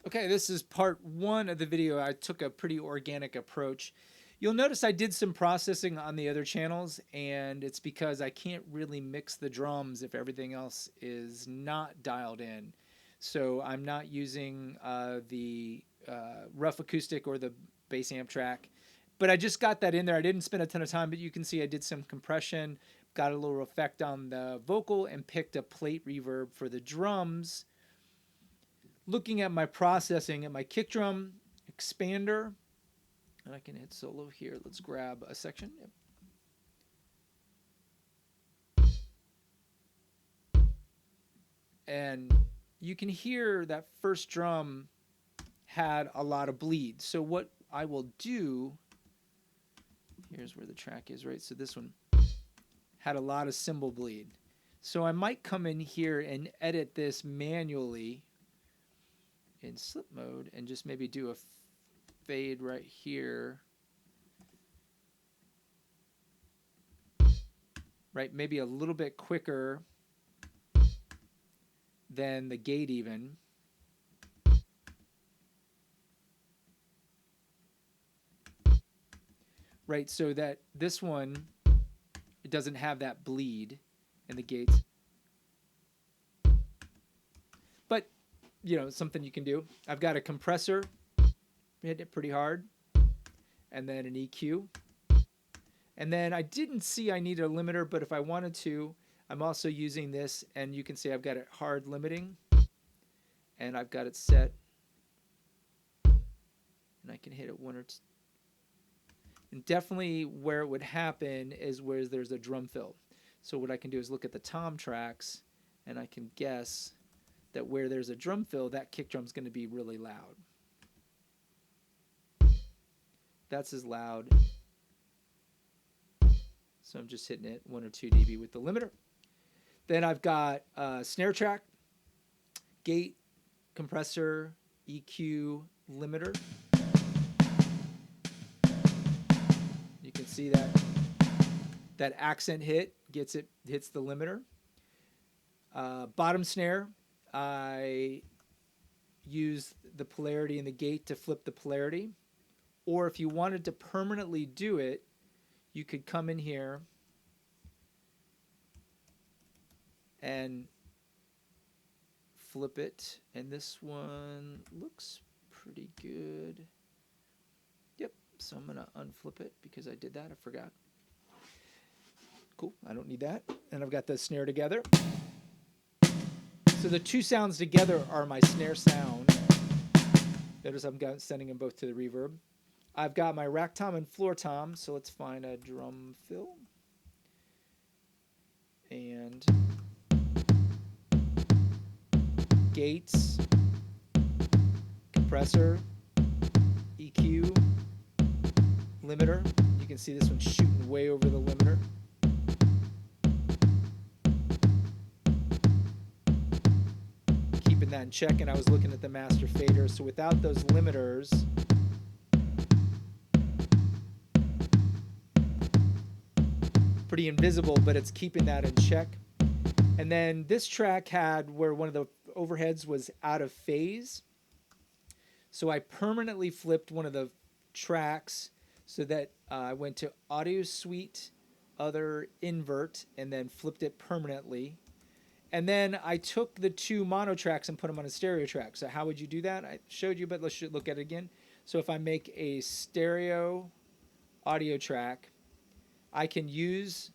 Okay, this is part one of the video. I took a pretty organic approach. You'll notice I did some processing on the other channels, and it's because I can't really mix the drums if everything else is not dialed in. So I'm not using the rough acoustic or the bass amp track, but I just got that in there. I didn't spend a ton of time, but you can see I did some compression, got a little effect on the vocal, and picked a plate reverb for the drums. Looking at my processing at my kick drum expander, and I can hit solo here. Let's grab a section. Yep. And you can hear that first drum had a lot of bleed. So what I will do, here's where the track is, right? So this one had a lot of cymbal bleed. So I might come in here and edit this manually in slip mode and just maybe do a fade right here. Right, maybe a little bit quicker than the gate even. Right, so that this one, it doesn't have that bleed in the gates. But, you know, something you can do. I've got a compressor, hit it pretty hard, and then an EQ. And then I didn't see I needed a limiter, but if I wanted to, I'm also using this, and you can see I've got it hard limiting, and I've got it set, and I can hit it one or two. And definitely where it would happen is where there's a drum fill. So what I can do is look at the tom tracks, and I can guess that where there's a drum fill, that kick drum's going to be really loud. That's as loud. So I'm just hitting it 1 or 2 dB with the limiter. Then I've got snare track, gate, compressor, EQ, limiter. You can see that accent hit hits the limiter. Bottom snare, I use the polarity in the gate to flip the polarity. Or if you wanted to permanently do it, you could come in here and flip it. And this one looks pretty good. Yep, so I'm going to unflip it because I did that. I forgot. Cool, I don't need that. And I've got the snare together. So the two sounds together are my snare sound. Notice I'm sending them both to the reverb. I've got my rack tom and floor tom, so let's find a drum fill. And gates, compressor, EQ, limiter. You can see this one's shooting way over the limiter. Keeping that in check, and I was looking at the master fader, so without those limiters, pretty invisible, but it's keeping that in check. And then this track had where one of the overheads was out of phase. So I permanently flipped one of the tracks so that I went to Audio Suite, Other, Invert, and then flipped it permanently. And then I took the two mono tracks and put them on a stereo track. So how would you do that? I showed you, but let's look at it again. So if I make a stereo audio track, I can use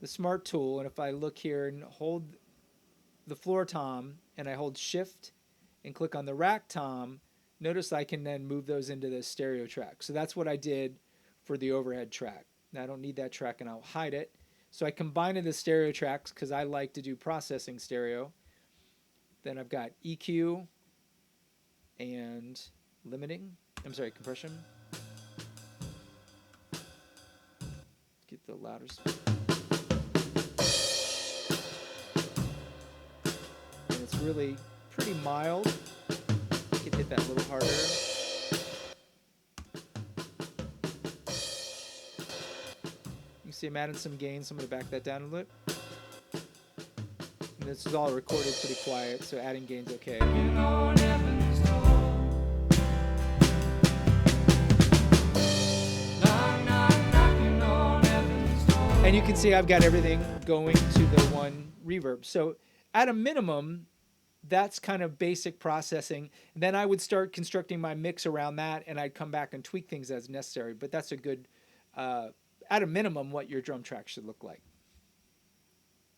the smart tool, and if I look here and hold the floor tom and I hold shift and click on the rack tom, notice I can then move those into the stereo track. So that's what I did for the overhead track. Now I don't need that track and I'll hide it. So I combined the stereo tracks because I like to do processing stereo. Then I've got EQ and compression. Get the louder speed. And it's really pretty mild. You can hit that a little harder. You can see I'm adding some gain, so I'm going to back that down a little. And this is all recorded pretty quiet, so adding gain's okay. And you can see I've got everything going to the one reverb. So at a minimum, that's kind of basic processing. Then I would start constructing my mix around that, and I'd come back and tweak things as necessary. But that's a good, at a minimum, what your drum track should look like.